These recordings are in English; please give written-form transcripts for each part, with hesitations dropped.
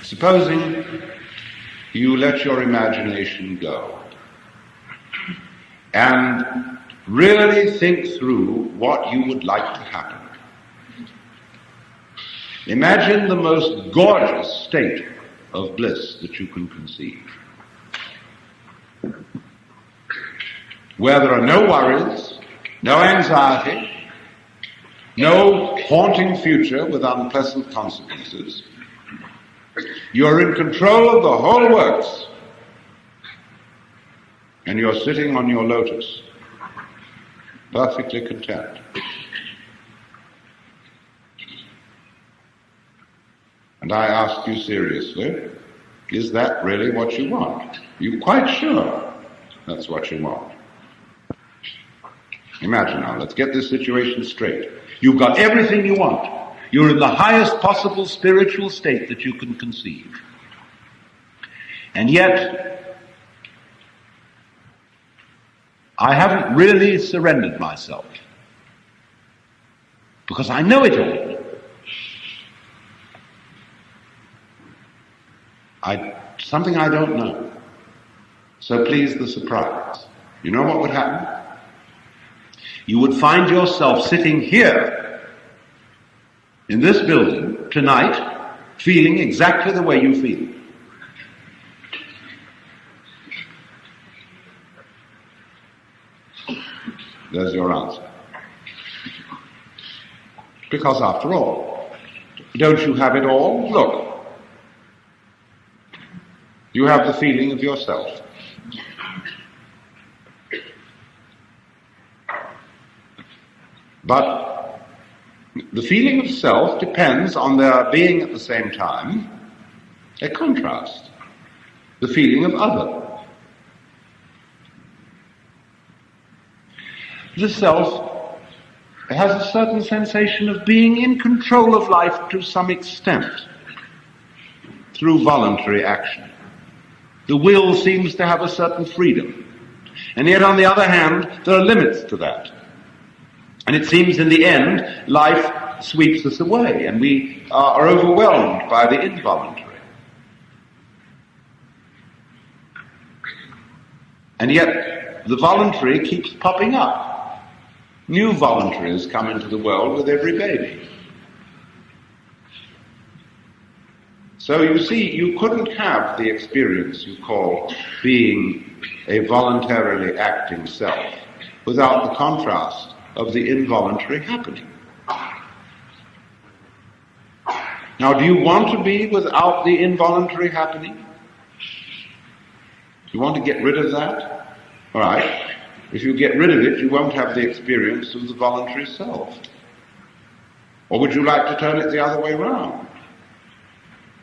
Supposing you let your imagination go and really think through what you would like to happen. Imagine the most gorgeous state of bliss that you can conceive, where there are no worries, no anxiety, no haunting future with unpleasant consequences. You're in control of the whole works, and you're sitting on your lotus, perfectly content. And I ask you seriously, is that really what you want? Are you quite sure that's what you want? Imagine now, let's get this situation straight. You've got everything you want. You're in the highest possible spiritual state that you can conceive. And yet, I haven't really surrendered myself, because I know it all. Something I don't know. So please, the surprise. You know what would happen? You would find yourself sitting here in this building tonight, feeling exactly the way you feel. There's your answer. Because after all, don't you have it all? Look. You have the feeling of yourself. But the feeling of self depends on there being at the same time a contrast, the feeling of other. The self has a certain sensation of being in control of life to some extent through voluntary action. The will seems to have a certain freedom. And yet, on the other hand, there are limits to that. And it seems in the end, life sweeps us away, and we are overwhelmed by the involuntary. And yet, the voluntary keeps popping up. New voluntaries come into the world with every baby. So you see, you couldn't have the experience you call being a voluntarily acting self without the contrast of the involuntary happening. Now, do you want to be without the involuntary happening? Do you want to get rid of that? All right. If you get rid of it, you won't have the experience of the voluntary self. Or would you like to turn it the other way around?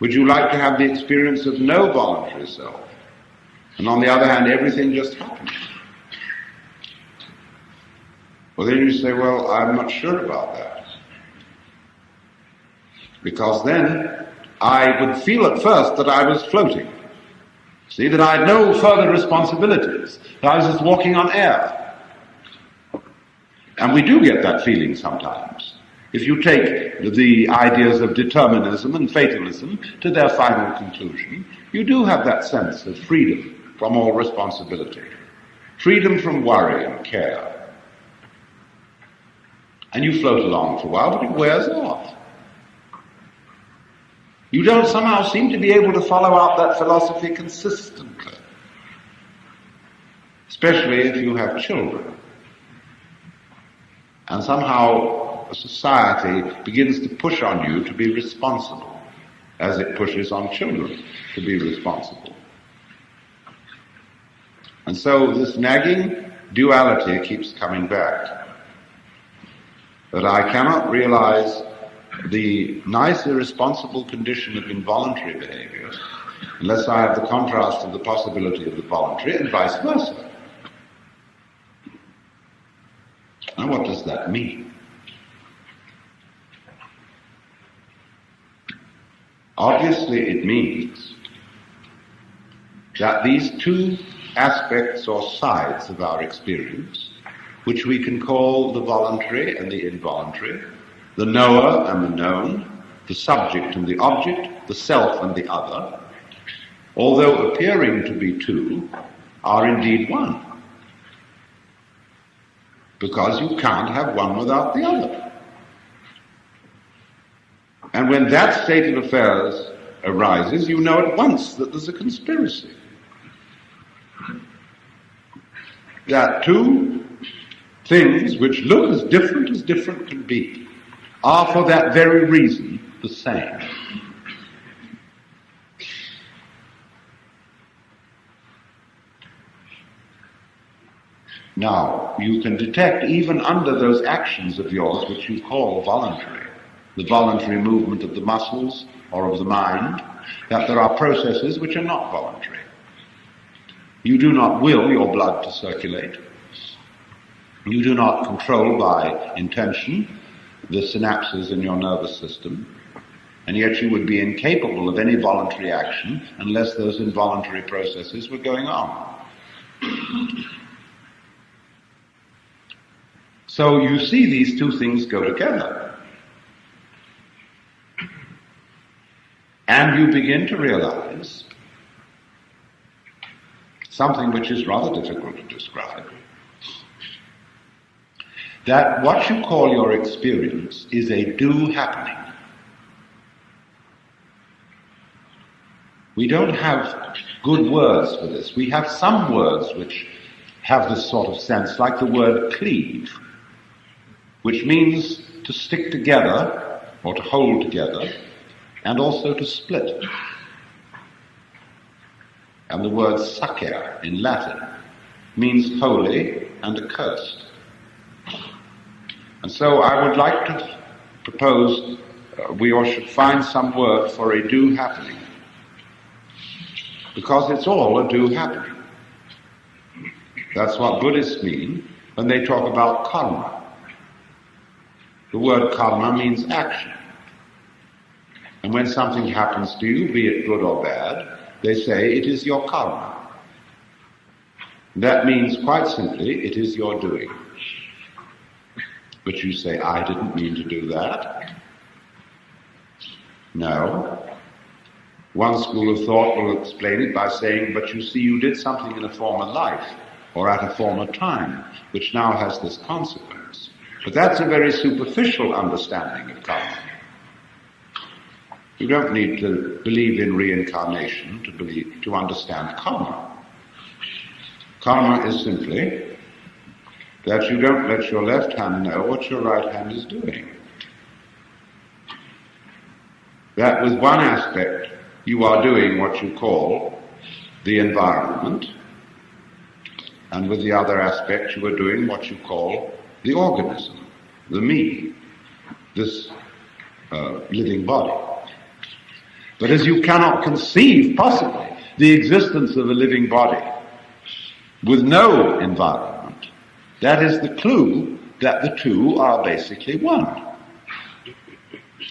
Would you like to have the experience of no voluntary self? And on the other hand, everything just happens. Well, then you say, well, I'm not sure about that. Because then I would feel at first that I was floating. See, that I had no further responsibilities. That I was just walking on air. And we do get that feeling sometimes. If you take the ideas of determinism and fatalism to their final conclusion, you do have that sense of freedom from all responsibility, freedom from worry and care. And you float along for a while, but it wears off. You don't somehow seem to be able to follow out that philosophy consistently, especially if you have children. And somehow society begins to push on you to be responsible, as it pushes on children to be responsible. And so this nagging duality keeps coming back. That I cannot realize the nice irresponsible condition of involuntary behavior unless I have the contrast of the possibility of the voluntary, and vice versa. Now what does that mean? Obviously it means that these two aspects or sides of our experience, which we can call the voluntary and the involuntary, the knower and the known, the subject and the object, the self and the other, although appearing to be two, are indeed one. Because you can't have one without the other. And when that state of affairs arises, you know at once that there's a conspiracy. That two things which look as different can be are for that very reason the same. Now, you can detect even under those actions of yours which you call voluntary, the voluntary movement of the muscles or of the mind, that there are processes which are not voluntary. You do not will your blood to circulate. You do not control by intention the synapses in your nervous system, and yet you would be incapable of any voluntary action unless those involuntary processes were going on. So you see these two things go together. And you begin to realize something which is rather difficult to describe, that what you call your experience is a do happening. We don't have good words for this. We have some words which have this sort of sense, like the word cleave, which means to stick together or to hold together, and also to split. And the word sacer in Latin means holy and accursed. And so I would like to propose we all should find some word for a do happening, because it's all a do happening. That's what Buddhists mean when they talk about karma. The word karma means action. And when something happens to you, be it good or bad, they say it is your karma. That means quite simply, it is your doing. But you say, I didn't mean to do that. No. One school of thought will explain it by saying, but you see, you did something in a former life or at a former time, which now has this consequence. But that's a very superficial understanding of karma. You don't need to believe in reincarnation to understand karma. Karma is simply that you don't let your left hand know what your right hand is doing. That with one aspect you are doing what you call the environment, and with the other aspect you are doing what you call the organism, the me, this living body. But as you cannot conceive possibly the existence of a living body with no environment, that is the clue that the two are basically one.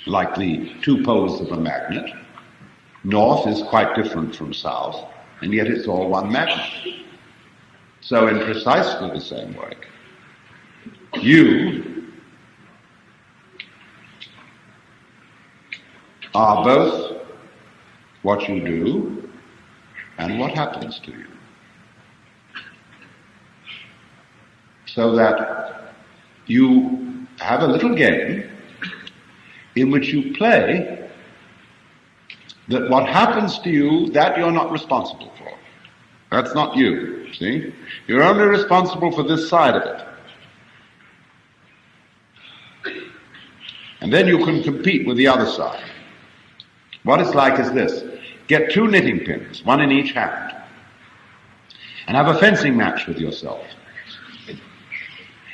Like the two poles of a magnet, north is quite different from south, and yet it's all one magnet. So in precisely the same way, you are both what you do and what happens to you. So that you have a little game in which you play that what happens to you, that you're not responsible for. That's not you, see? You're only responsible for this side of it. And then you can compete with the other side. What it's like is this. Get 2 knitting pins, 1 in each hand, and have a fencing match with yourself.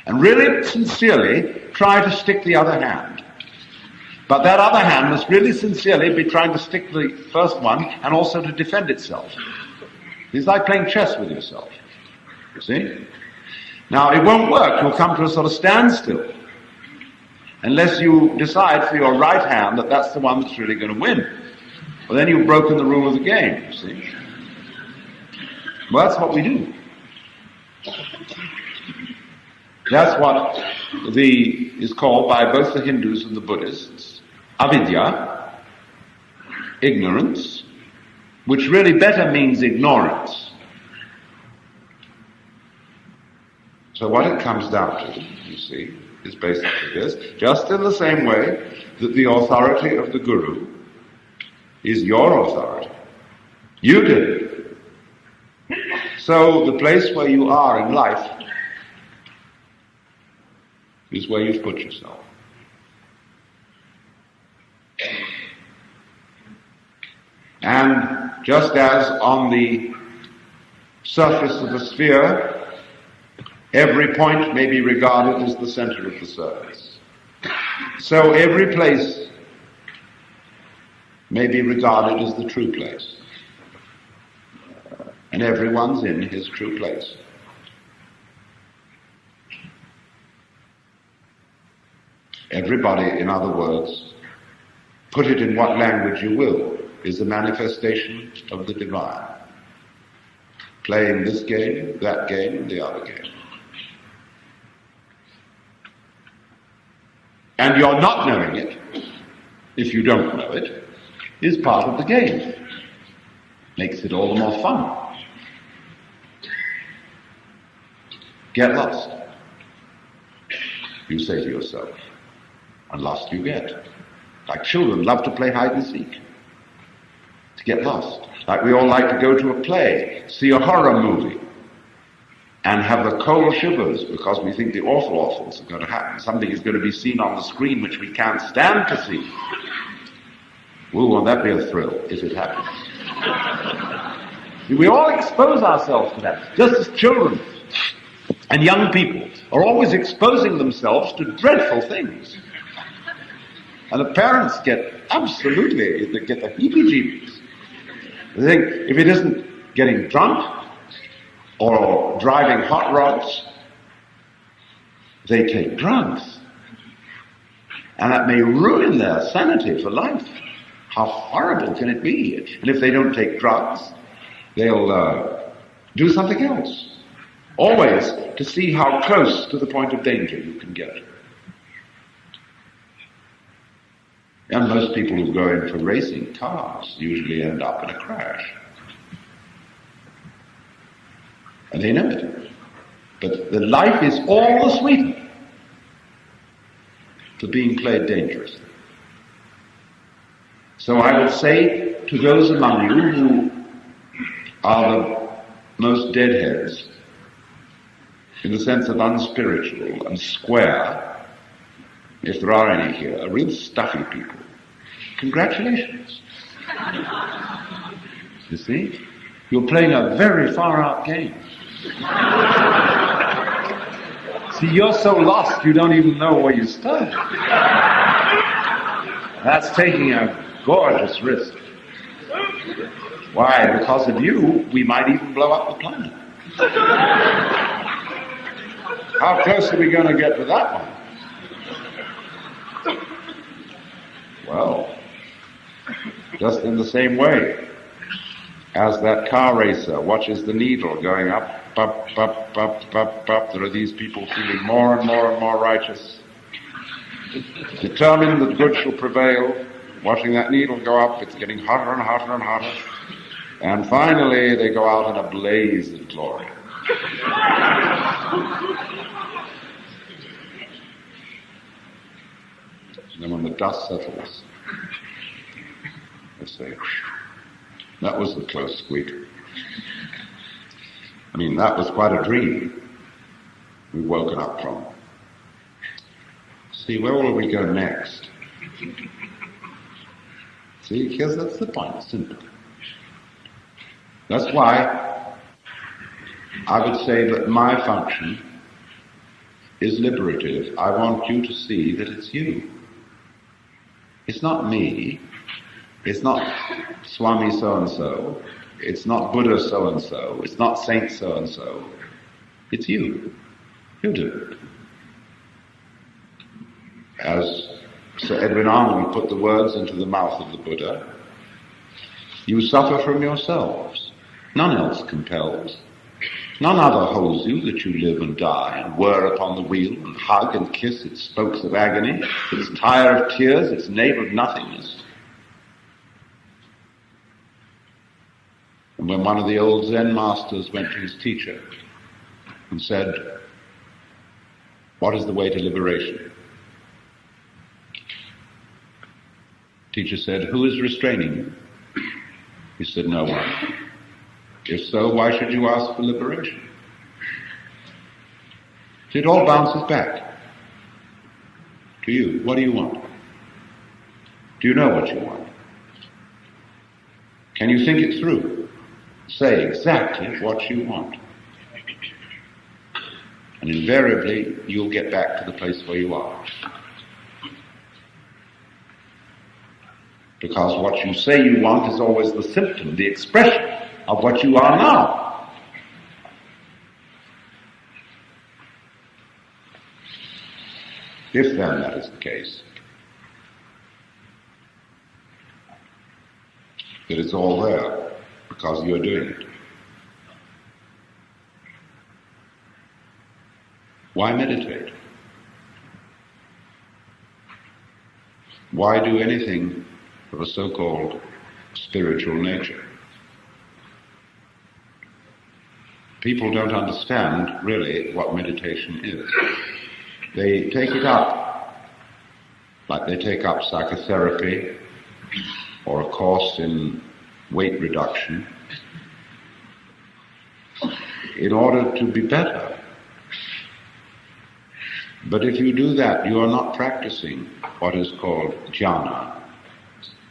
And really, sincerely, try to stick the other hand. But that other hand must really sincerely be trying to stick the first one and also to defend itself. It's like playing chess with yourself, you see? Now, it won't work. You'll come to a sort of standstill unless you decide for your right hand that that's the one that's really going to win. Well, then you've broken the rule of the game, you see? Well, that's what we do. That's what is called by both the Hindus and the Buddhists avidya, ignorance, which really better means ignorance. So what it comes down to, you see, is basically this, just in the same way that the authority of the Guru is your authority. You did it. So the place where you are in life is where you've put yourself. And just as on the surface of a sphere, every point may be regarded as the center of the surface, so every place may be regarded as the true place. And everyone's in his true place. Everybody, in other words, put it in what language you will, is a manifestation of the divine, playing this game, that game, the other game. And your not knowing it, if you don't know it, is part of the game. Makes it all the more fun. Get lost, you say to yourself, and lost you get. Like children love to play hide and seek, to get lost. Like we all like to go to a play, see a horror movie, and have the cold shivers because we think the awfuls are going to happen. Something is going to be seen on the screen which we can't stand to see. Well, won't that be a thrill if it happens? We all expose ourselves to that, just as children and young people are always exposing themselves to dreadful things. And the parents get they get the heebie-jeebies. They think if it isn't getting drunk or driving hot rods, they take drugs. And that may ruin their sanity for life. How horrible can it be? And if they don't take drugs, they'll do something else. Always to see how close to the point of danger you can get. And most people who go in for racing cars usually end up in a crash. And they know it. But the life is all the sweeter for being played dangerously. So I would say to those among you who are the most deadheads, in the sense of unspiritual and square, if there are any here, real stuffy people, congratulations. You see? You're playing a very far-out game. See, you're so lost you don't even know where you started. That's taking a gorgeous risk. Why? Because of you, we might even blow up the planet. How close are we going to get to that one? Well, just in the same way as that car racer watches the needle going up, up, up, up, up, up, there are these people feeling more and more and more righteous, determined that good shall prevail, watching that needle go up, it's getting hotter and hotter and hotter, and finally they go out in a blaze of glory. And then when the dust settles, they say, that was the close squeak. I mean, that was quite a dream we've woken up from. See, where will we go next? See, because that's the point, it's simple. That's why I would say that my function is liberative. I want you to see that it's you. It's not me. It's not Swami so-and-so. It's not Buddha so-and-so. It's not Saint so-and-so. It's you. You do it. As Sir Edwin Arnold put the words into the mouth of the Buddha, you suffer from yourselves. None else compels. None other holds you that you live and die and whir upon the wheel and hug and kiss its spokes of agony, its tire of tears, its nave of nothingness. And when one of the old Zen masters went to his teacher and said, "What is the way to liberation?" Teacher said, "Who is restraining you?" He said, "No one." "If so, why should you ask for liberation?" So it all bounces back to you. What do you want? Do you know what you want? Can you think it through? Say exactly what you want. And invariably, you'll get back to the place where you are. Because what you say you want is always the symptom, the expression of what you are now. If then that is the case, that it's all there because you're doing it, why meditate? Why do anything of a so-called spiritual nature? People don't understand really what meditation is. They take it up like they take up psychotherapy or a course in weight reduction in order to be better. But if you do that, you are not practicing what is called jhana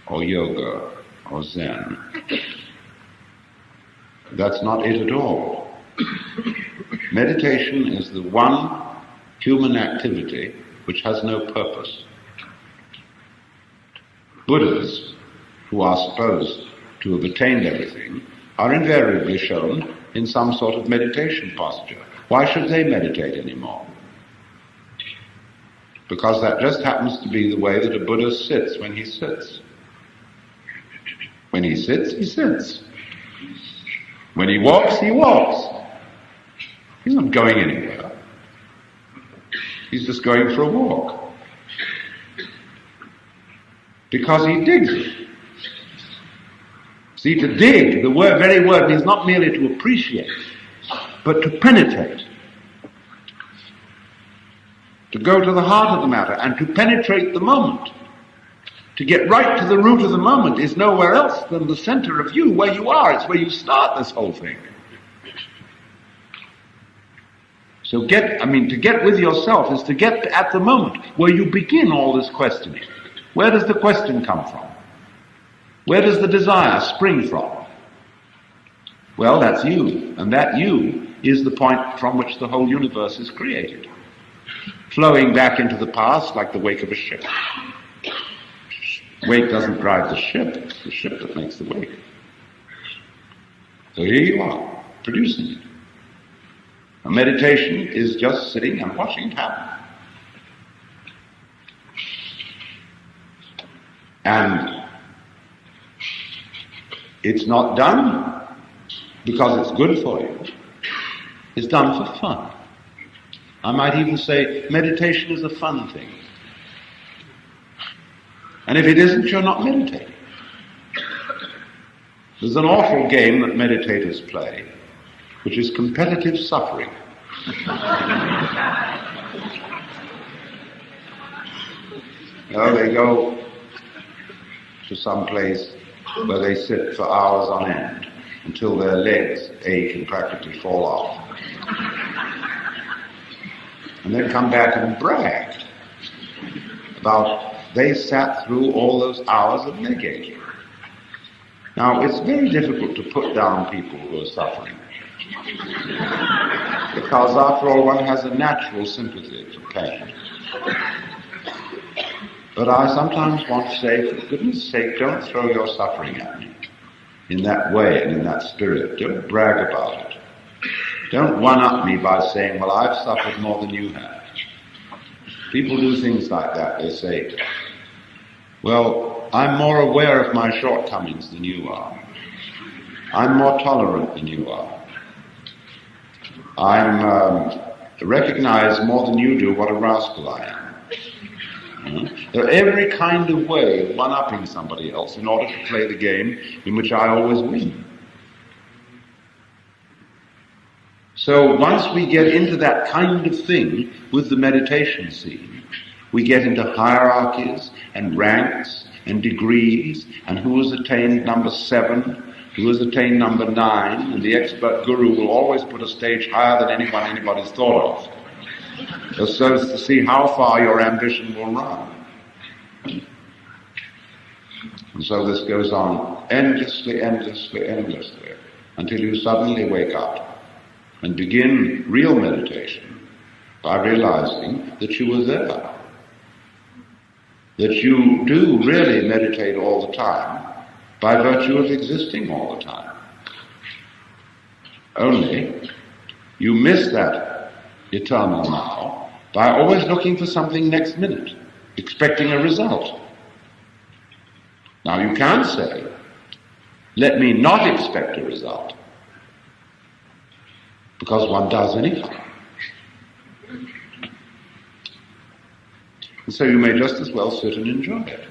or yoga or Zen. That's not it at all. Meditation is the one human activity which has no purpose. Buddhas, who are supposed to have attained everything, are invariably shown in some sort of meditation posture. Why should they meditate anymore? Because that just happens to be the way that a Buddha sits when he sits. When he sits, he sits. When he walks, he walks. He's not going anywhere. He's just going for a walk. Because he digs it. See, to dig, the very word means not merely to appreciate, but to penetrate. To go to the heart of the matter and to penetrate the moment. To get right to the root of the moment is nowhere else than the center of you, where you are. It's where you start this whole thing. So to get with yourself is to get at the moment where you begin all this questioning. Where does the question come from? Where does the desire spring from? Well, that's you, and that you is the point from which the whole universe is created. Flowing back into the past like the wake of a ship. Wake doesn't drive the ship, it's the ship that makes the wake. So here you are, producing it. A meditation is just sitting and watching it happen. And it's not done because it's good for you. It's done for fun. I might even say meditation is a fun thing. And if it isn't, you're not meditating. There's an awful game that meditators play, which is competitive suffering. They go to some place where they sit for hours on end until their legs ache and practically fall off. And then come back and brag about they sat through all those hours of leg aching. Now, it's very difficult to put down people who are suffering. Because after all, one has a natural sympathy for pain. But I sometimes want to say, for goodness sake, don't throw your suffering at me in that way and in that spirit. Don't brag about it. Don't one-up me by saying, well, I've suffered more than you have. People do things like that. They say, well, I'm more aware of my shortcomings than you are. I'm more tolerant than you are. I recognize more than you do what a rascal I am. There are every kind of way of one-upping somebody else in order to play the game in which I always win. So once we get into that kind of thing with the meditation scene, we get into hierarchies and ranks and degrees, and who has attained number 7, who has attained number 9, and the expert guru will always put a stage higher than anybody's thought of, so as to see how far your ambition will run. And so this goes on endlessly, until you suddenly wake up and begin real meditation by realizing that you were there. That you do really meditate all the time by virtue of existing all the time. Only you miss that eternal now by always looking for something next minute, expecting a result. Now you can say, let me not expect a result, because one does anyhow. And so you may just as well sit and enjoy it.